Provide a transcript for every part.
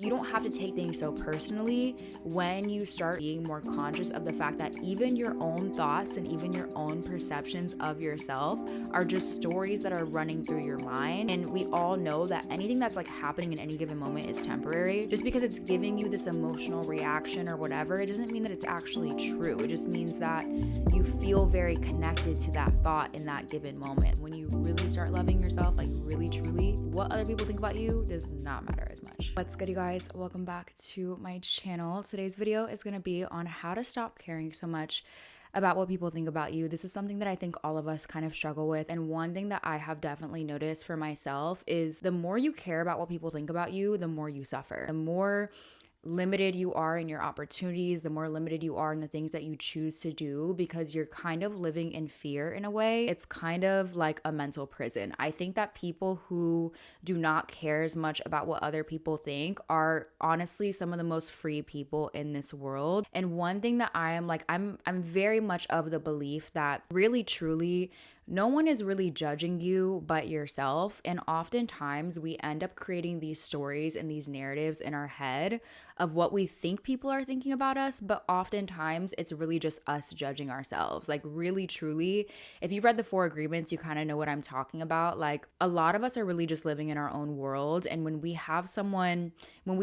You don't have to take things so personally when you start being more conscious of the fact that even your own thoughts and even your own perceptions of yourself are just stories that are running through your mind. And we all know that anything that's like happening in any given moment is temporary. Just because it's giving you this emotional reaction or whatever, it doesn't mean that it's actually true. It just means that you feel very connected to that thought in that given moment. When you really start loving yourself, like really truly, what other people think about you does not matter as much. What's good, you guys? Welcome back to my channel. Today's video is going to be on how to stop caring so much about what people think about you. This is something that I think all of us kind of struggle with. And one thing that I have definitely noticed for myself is the more you care about what people think about you, the more you suffer. The more limited you are in your opportunities, the more limited you are in the things that you choose to do, because you're kind of living in fear in a way. It's kind of like a mental prison. I think that people who do not care as much about what other people think are honestly some of the most free people in this world. And one thing that I am like, I'm very much of the belief that really truly no one is really judging you but yourself. And oftentimes we end up creating these stories and these narratives in our head of what we think people are thinking about us. But oftentimes it's really just us judging ourselves. Like really, truly, if you've read the 4 Agreements, you kind of know what I'm talking about. Like a lot of us are really just living in our own world. And when we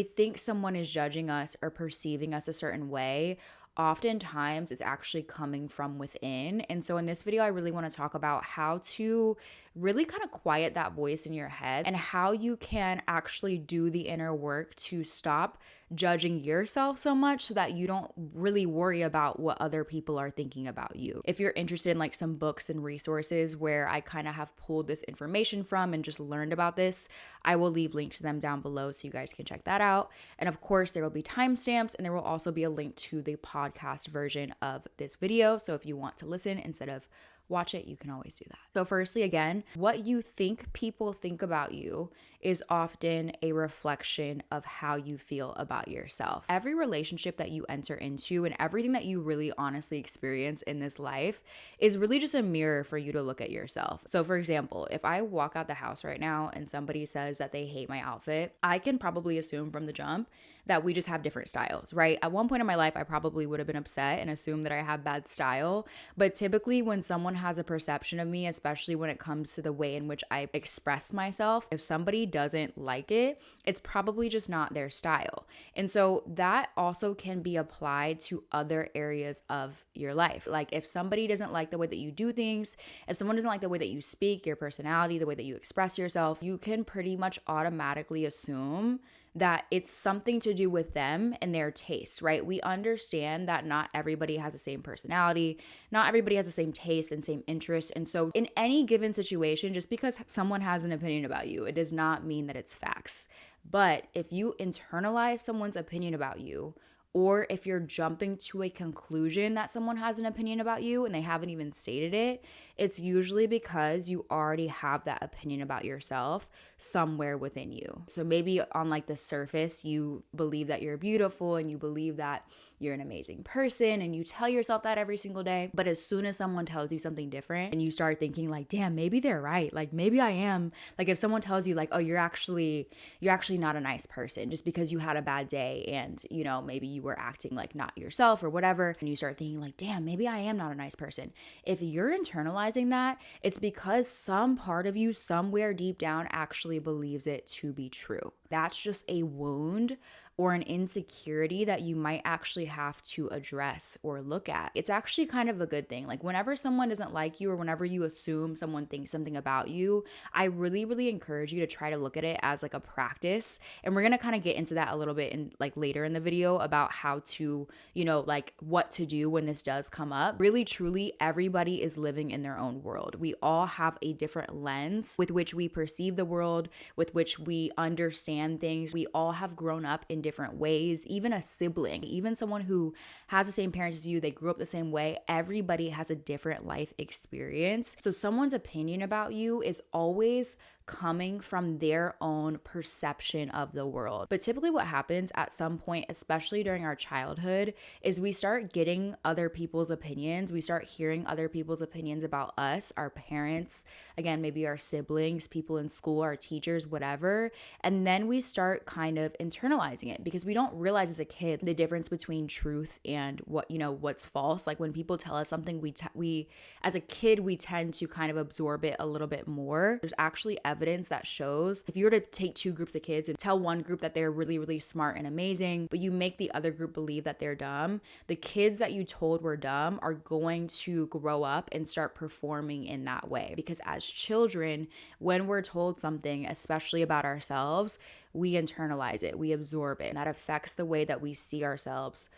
think someone is judging us or perceiving us a certain way, oftentimes it's actually coming from within. And so in this video, I really want to talk about how to really kind of quiet that voice in your head and how you can actually do the inner work to stop judging yourself so much so that you don't really worry about what other people are thinking about you. If you're interested in like some books and resources where I kind of have pulled this information from and just learned about this, I will leave links to them down below so you guys can check that out. And of course, there will be timestamps and there will also be a link to the podcast version of this video. So if you want to listen instead of watch it, you can always do that. So firstly, again, what you think people think about you is often a reflection of how you feel about yourself. Every relationship that you enter into and everything that you really honestly experience in this life is really just a mirror for you to look at yourself. So for example, if I walk out the house right now and somebody says that they hate my outfit, I can probably assume from the jump that we just have different styles, right? At one point in my life, I probably would have been upset and assumed that I have bad style. But typically when someone has a perception of me, especially when it comes to the way in which I express myself, if somebody doesn't like it, it's probably just not their style. And so that also can be applied to other areas of your life. Like if somebody doesn't like the way that you do things, if someone doesn't like the way that you speak, your personality, the way that you express yourself, you can pretty much automatically assume that it's something to do with them and their taste, right? We understand that not everybody has the same personality, not everybody has the same taste and same interests. And so in any given situation, just because someone has an opinion about you, it does not mean that it's facts. But if you internalize someone's opinion about you, or if you're jumping to a conclusion that someone has an opinion about you and they haven't even stated it, it's usually because you already have that opinion about yourself somewhere within you. So maybe on like the surface, you believe that you're beautiful and you believe that you're an amazing person and you tell yourself that every single day. But as soon as someone tells you something different and you start thinking like, damn, maybe they're right. Like maybe I am. Like if someone tells you like, oh, you're actually not a nice person just because you had a bad day and, you know, maybe you were acting like not yourself or whatever. And you start thinking like, damn, maybe I am not a nice person. If you're internalizing that, it's because some part of you somewhere deep down actually believes it to be true. That's just a wound or an insecurity that you might actually have to address or look at. It's actually kind of a good thing. Like whenever someone doesn't like you or whenever you assume someone thinks something about you, I really, really encourage you to try to look at it as like a practice. And we're going to kind of get into that a little bit in like later in the video about how to, you know, like what to do when this does come up. Really, truly, everybody is living in their own world. We all have a different lens with which we perceive the world, with which we understand things. We all have grown up in different ways. Even a sibling, even someone who has the same parents as you, they grew up the same way. Everybody has a different life experience. So someone's opinion about you is always coming from their own perception of the world. But typically what happens at some point, especially during our childhood, is we start getting other people's opinions. We start hearing other people's opinions about us, our parents, again, maybe our siblings, people in school, our teachers, whatever. And then we start kind of internalizing it because we don't realize as a kid the difference between truth and what's false. Like when people tell us something, we as a kid, we tend to kind of absorb it a little bit more. There's actually evidence that shows if you were to take two groups of kids and tell one group that they're really, really smart and amazing, but you make the other group believe that they're dumb, the kids that you told were dumb are going to grow up and start performing in that way. Because as children, when we're told something, especially about ourselves, we internalize it, we absorb it, and that affects the way that we see ourselves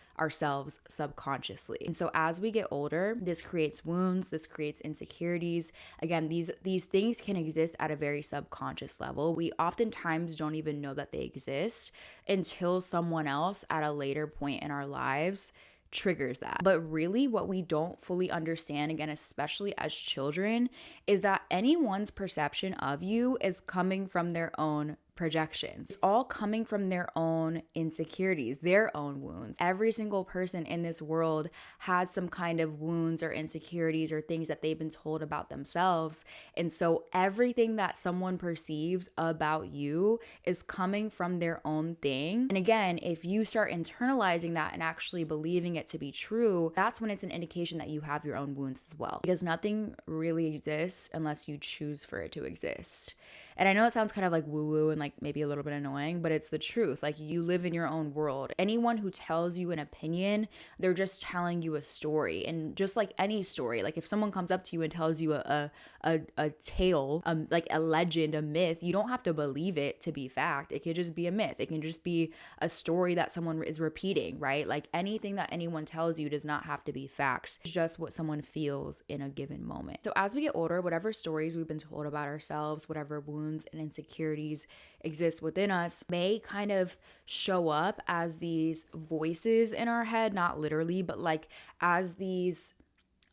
subconsciously. And so as we get older, this creates wounds, this creates insecurities. Again, these things can exist at a very subconscious level. We oftentimes don't even know that they exist until someone else at a later point in our lives triggers that. But really what we don't fully understand, again, especially as children, is that anyone's perception of you is coming from their own projections. It's all coming from their own insecurities, their own wounds. Every single person in this world has some kind of wounds or insecurities or things that they've been told about themselves. And so everything that someone perceives about you is coming from their own thing. And again, if you start internalizing that and actually believing it to be true, that's when it's an indication that you have your own wounds as well. Because nothing really exists unless you choose for it to exist. And I know it sounds kind of like woo-woo and like maybe a little bit annoying, but it's the truth. Like you live in your own world. Anyone who tells you an opinion, they're just telling you a story. And just like any story, like if someone comes up to you and tells you a tale, like a legend, a myth, you don't have to believe it to be fact. It could just be a myth. It can just be a story that someone is repeating, right? Like anything that anyone tells you does not have to be facts. It's just what someone feels in a given moment. So as we get older, whatever stories we've been told about ourselves, whatever wounds and insecurities exist within us may kind of show up as these voices in our head, not literally, but like as these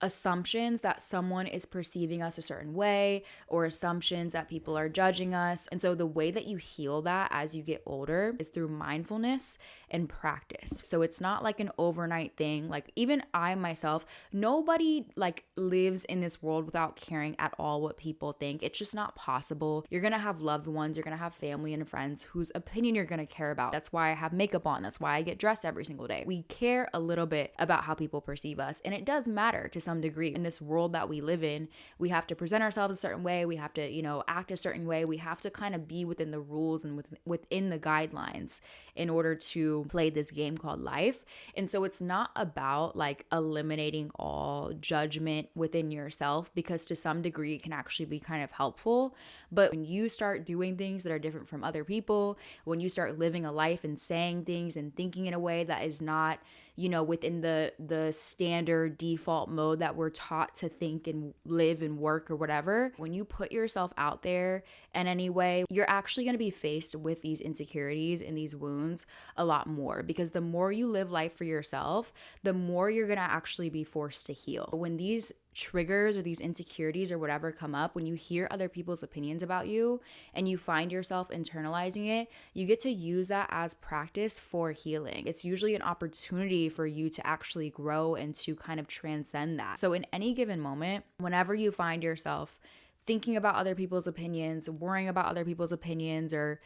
assumptions that someone is perceiving us a certain way or assumptions that people are judging us. And so the way that you heal that as you get older is through mindfulness and practice. So it's not like an overnight thing. Like even I myself, nobody like lives in this world without caring at all what people think. It's just not possible. You're going to have loved ones, you're going to have family and friends whose opinion you're going to care about. That's why I have makeup on. That's why I get dressed every single day. We care a little bit about how people perceive us, and it does matter to some degree. In this world that we live in, we have to present ourselves a certain way. We have to, act a certain way. We have to kind of be within the rules and within the guidelines in order to play this game called life. And so it's not about like eliminating all judgment within yourself, because to some degree it can actually be kind of helpful. But when you start doing things that are different from other people, when you start living a life and saying things and thinking in a way that is not, within the standard default mode that we're taught to think and live and work or whatever, when you put yourself out there in any way, you're actually going to be faced with these insecurities and these wounds a lot more, because the more you live life for yourself, the more you're going to actually be forced to heal. When these triggers or these insecurities or whatever come up, when you hear other people's opinions about you and you find yourself internalizing it, you get to use that as practice for healing. It's usually an opportunity for you to actually grow and to kind of transcend that. So in any given moment, whenever you find yourself thinking about other people's opinions, worrying about other people's opinions, or,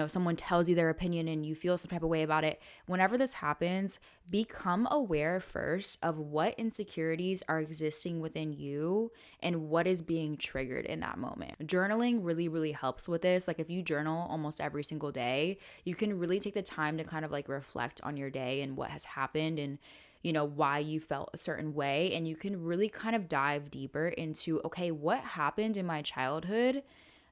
someone tells you their opinion and you feel some type of way about it, whenever this happens, become aware first of what insecurities are existing within you and what is being triggered in that moment. Journaling really, really helps with this. Like if you journal almost every single day, you can really take the time to kind of like reflect on your day and what has happened and why you felt a certain way. And you can really kind of dive deeper into, okay, what happened in my childhood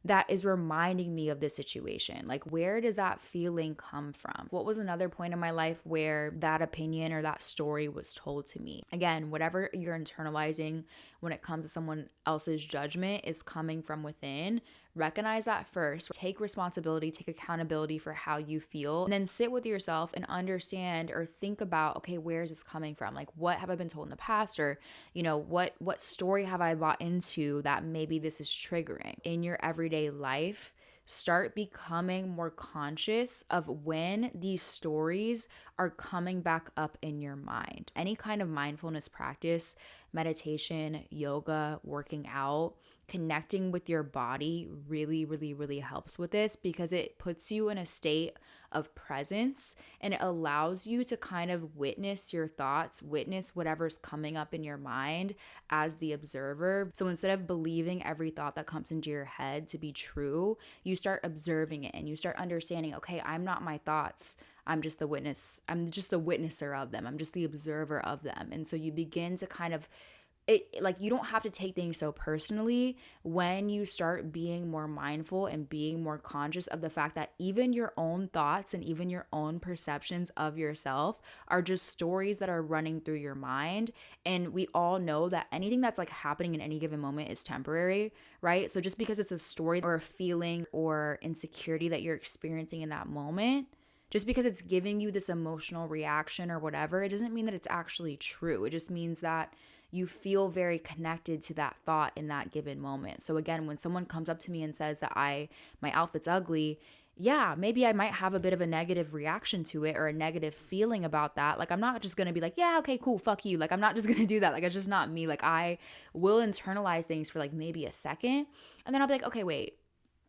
that is reminding me of this situation? Like, where does that feeling come from? What was another point in my life where that opinion or that story was told to me? Again, whatever you're internalizing when it comes to someone else's judgment is coming from within. Recognize that first. Take responsibility, take accountability for how you feel, and then sit with yourself and understand or think about, okay, where is this coming from? Like, what have I been told in the past? Or, what story have I bought into that maybe this is triggering in your everyday life? Start becoming more conscious of when these stories are coming back up in your mind. Any kind of mindfulness practice, meditation, yoga, working out, connecting with your body really, really, really helps with this, because it puts you in a state of presence and it allows you to kind of witness your thoughts, witness whatever's coming up in your mind as the observer. So instead of believing every thought that comes into your head to be true, you start observing it and you start understanding, okay, I'm not my thoughts. I'm just the witness. I'm just the witnesser of them. I'm just the observer of them. And so you begin to kind of you don't have to take things so personally when you start being more mindful and being more conscious of the fact that even your own thoughts and even your own perceptions of yourself are just stories that are running through your mind. And we all know that anything that's like happening in any given moment is temporary, right? So just because it's a story or a feeling or insecurity that you're experiencing in that moment, just because it's giving you this emotional reaction or whatever, it doesn't mean that it's actually true. It just means that you feel very connected to that thought in that given moment. So again, when someone comes up to me and says that my outfit's ugly, yeah, maybe I might have a bit of a negative reaction to it or a negative feeling about that. Like, I'm not just going to be like, yeah, okay, cool, fuck you. Like, I'm not just going to do that. Like, it's just not me. Like, I will internalize things for like maybe a second. And then I'll be like, okay, wait.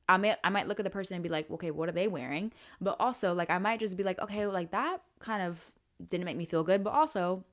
I might look at the person and be like, okay, what are they wearing? But also, like, I might just be like, okay, like that kind of didn't make me feel good. But also,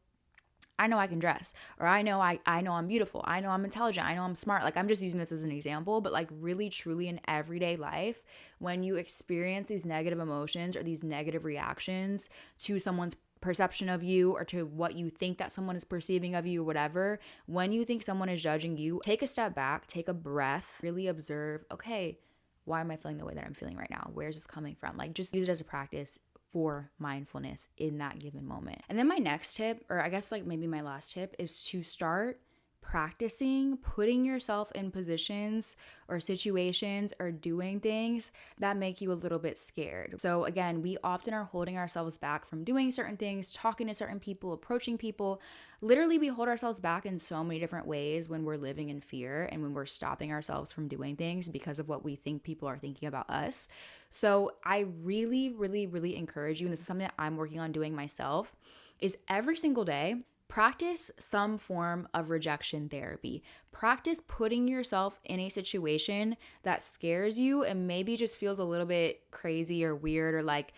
I know I can dress, or I know I'm beautiful. I know I'm intelligent. I know I'm smart. Like, I'm just using this as an example, but like really truly in everyday life, when you experience these negative emotions or these negative reactions to someone's perception of you or to what you think that someone is perceiving of you or whatever, when you think someone is judging you, take a step back, take a breath, really observe, okay, why am I feeling the way that I'm feeling right now? Where's this coming from? Like, just use it as a practice for mindfulness in that given moment. And then my next tip, or I guess like maybe my last tip, is to start practicing putting yourself in positions or situations or doing things that make you a little bit scared. So again, we often are holding ourselves back from doing certain things, talking to certain people, approaching people. Literally, we hold ourselves back in so many different ways when we're living in fear and when we're stopping ourselves from doing things because of what we think people are thinking about us. So I really, really, really encourage you, and this is something that I'm working on doing myself, is every single day, practice some form of rejection therapy. Practice putting yourself in a situation that scares you and maybe just feels a little bit crazy or weird, or like,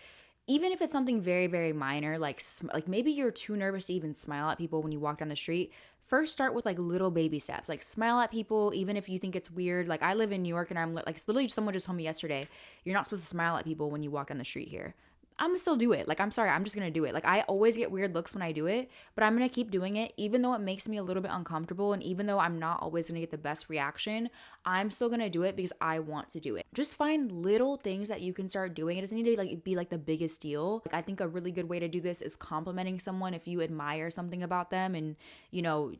even if it's something very, very minor, like maybe you're too nervous to even smile at people when you walk down the street. First, start with like little baby steps, like smile at people, even if you think it's weird. Like, I live in New York and I'm like, literally someone just told me yesterday, you're not supposed to smile at people when you walk down the street here. I'm gonna still do it. Like, I'm sorry, I'm just gonna do it. Like, I always get weird looks when I do it, but I'm gonna keep doing it, even though it makes me a little bit uncomfortable. And even though I'm not always gonna get the best reaction, I'm still gonna do it because I want to do it. Just find little things that you can start doing. It doesn't need to like be like the biggest deal. Like, I think a really good way to do this is complimenting someone if you admire something about them, and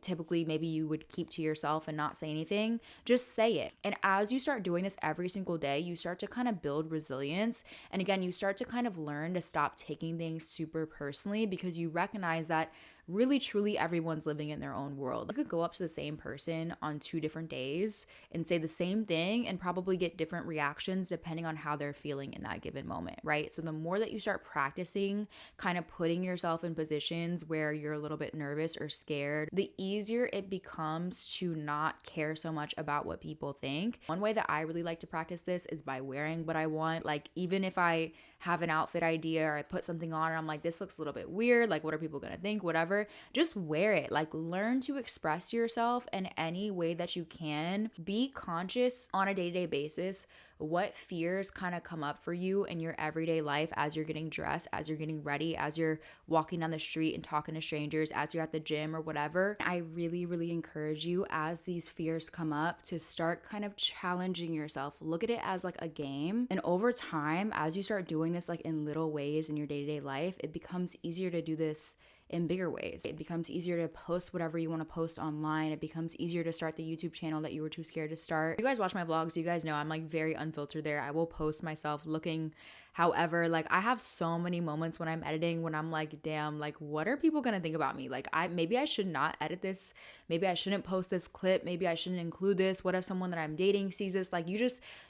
typically maybe you would keep to yourself and not say anything. Just say it. And as you start doing this every single day, you start to kind of build resilience. And again, you start to kind of learn to stop taking things super personally, because you recognize that really truly everyone's living in their own world. You could go up to the same person on 2 different days and say the same thing and probably get different reactions depending on how they're feeling in that given moment, right? So the more that you start practicing kind of putting yourself in positions where you're a little bit nervous or scared, the easier it becomes to not care so much about what people think. One way that I really like to practice this is by wearing what I want. Like, even if I have an outfit idea or I put something on and I'm like, this looks a little bit weird, like what are people gonna think, whatever, just wear it. Like, learn to express yourself in any way that you can. Be conscious on a day-to-day basis what fears kind of come up for you in your everyday life as you're getting dressed, as you're getting ready, as you're walking down the street and talking to strangers, as you're at the gym or whatever. I really, really encourage you, as these fears come up, to start kind of challenging yourself. Look at it as like a game. And over time, as you start doing this like in little ways in your day-to-day life, it becomes easier to do this in bigger ways. It becomes easier to post whatever you want to post online. It becomes easier to start the YouTube channel that you were too scared to start. If you guys watch my vlogs, you guys know I'm like very unfiltered there. I will post myself looking however, like I have so many moments when I'm editing when I'm like, damn, like what are people gonna think about me? Like maybe I should not edit this. Maybe I shouldn't post this clip. Maybe I shouldn't include this. What if someone that I'm dating sees this? Like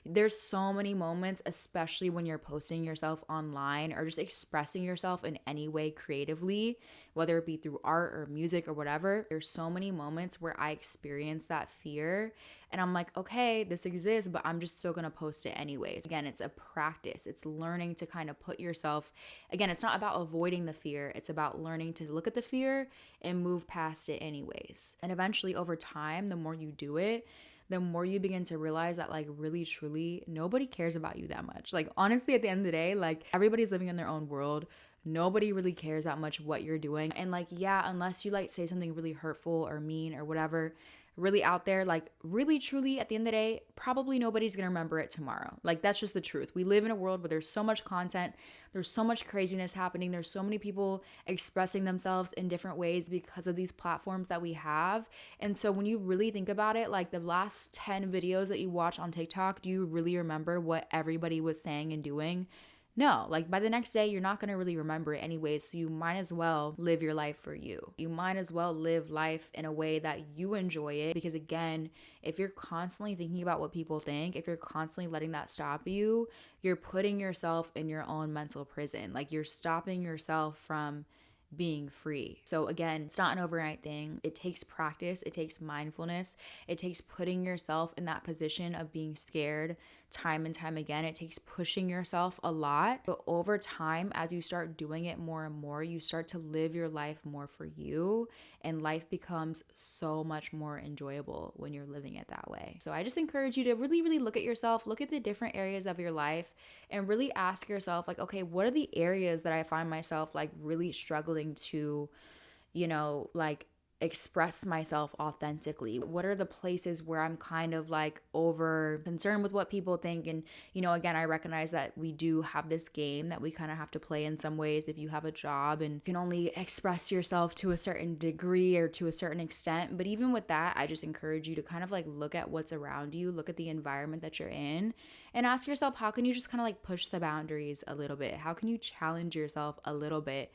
there's so many moments, especially when you're posting yourself online or just expressing yourself in any way creatively, whether it be through art or music or whatever. There's so many moments where I experience that fear and I'm like, okay, this exists, but I'm just still gonna post it anyways. Again, it's a practice. It's learning to kind of put yourself, again, it's not about avoiding the fear. It's about learning to look at the fear and move past it anyways. And eventually over time, the more you do it, the more you begin to realize that like really truly nobody cares about you that much. Like honestly, at the end of the day, like everybody's living in their own world. Nobody really cares that much what you're doing. And like, yeah, unless you like say something really hurtful or mean or whatever, really out there, like really truly at the end of the day, probably nobody's gonna remember it tomorrow. Like that's just the truth. We live in a world where there's so much content, there's so much craziness happening, there's so many people expressing themselves in different ways because of these platforms that we have. And so when you really think about it, like the last 10 videos that you watch on TikTok, do you really remember what everybody was saying and doing? No, like by the next day, you're not going to really remember it anyways. So you might as well live your life for you. You might as well live life in a way that you enjoy it. Because again, if you're constantly thinking about what people think, if you're constantly letting that stop you, you're putting yourself in your own mental prison. Like you're stopping yourself from being free. So again, it's not an overnight thing. It takes practice. It takes mindfulness. It takes putting yourself in that position of being scared time and time again. It takes pushing yourself a lot. But over time, as you start doing it more and more, you start to live your life more for you. And life becomes so much more enjoyable when you're living it that way. So I just encourage you to really, really look at yourself, look at the different areas of your life, and really ask yourself, like, okay, what are the areas that I find myself like really struggling to, like express myself authentically? What are the places where I'm kind of like over concerned with what people think? And, again, I recognize that we do have this game that we kind of have to play in some ways. If you have a job and you can only express yourself to a certain degree or to a certain extent. But even with that, I just encourage you to kind of like look at what's around you, look at the environment that you're in, and ask yourself, how can you just kind of like push the boundaries a little bit? How can you challenge yourself a little bit?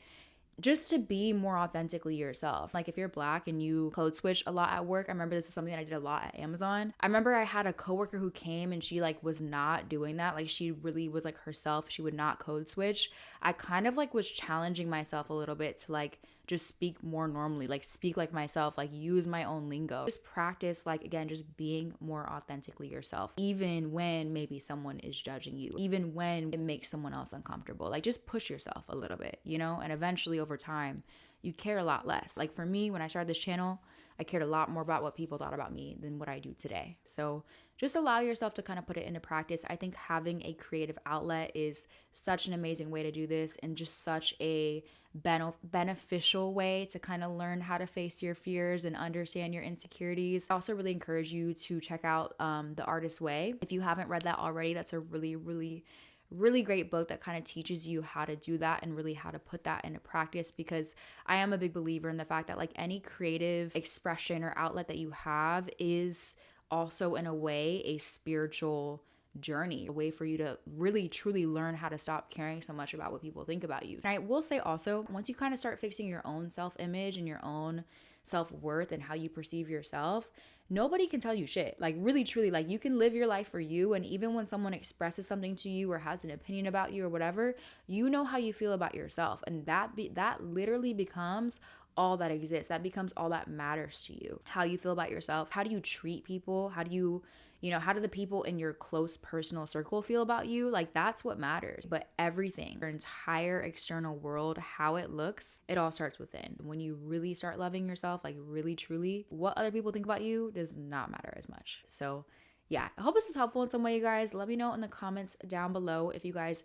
Just to be more authentically yourself. Like if you're Black and you code switch a lot at work, I remember this is something that I did a lot at Amazon. I remember I had a coworker who came and she like was not doing that. Like she really was like herself. She would not code switch. I kind of like was challenging myself a little bit to like just speak more normally, like speak like myself, like use my own lingo. Just practice, like again, just being more authentically yourself, even when maybe someone is judging you, even when it makes someone else uncomfortable. Like just push yourself a little bit, and eventually over time, you care a lot less. Like for me, when I started this channel, I cared a lot more about what people thought about me than what I do today. So just allow yourself to kind of put it into practice. I think having a creative outlet is such an amazing way to do this, and just such a beneficial way to kind of learn how to face your fears and understand your insecurities. I also really encourage you to check out The Artist's Way. If you haven't read that already, that's a really, really, really great book that kind of teaches you how to do that and really how to put that into practice, because I am a big believer in the fact that like any creative expression or outlet that you have is also in a way a spiritual journey, a way for you to really truly learn how to stop caring so much about what people think about you. And I will say also, once you kind of start fixing your own self-image and your own self-worth and how you perceive yourself, nobody can tell you shit. Like really truly, like you can live your life for you, and even when someone expresses something to you or has an opinion about you or whatever, you know how you feel about yourself, and that literally becomes all that exists. That becomes all that matters to you. How you feel about yourself, how do you treat people, how do you how do the people in your close personal circle feel about you? Like that's what matters. But everything, your entire external world, how it looks, it all starts within. When you really start loving yourself, like really truly, what other people think about you does not matter as much. So yeah, I hope this was helpful in some way, you guys. Let me know in the comments down below if you guys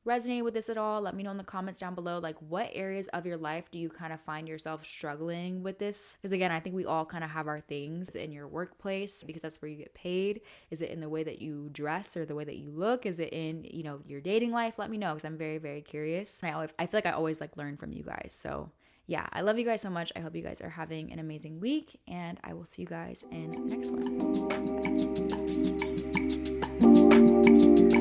resonate with this at all. Let me know in the comments down below, like what areas of your life do you kind of find yourself struggling with this? Because again, I think we all kind of have our things in your workplace, because that's where you get paid. Is it in the way that you dress or the way that you look? Is it in, your dating life? Let me know, because I'm very, very curious. And I feel like I always like learn from you guys. So yeah, I love you guys so much. I hope you guys are having an amazing week, and I will see you guys in the next one.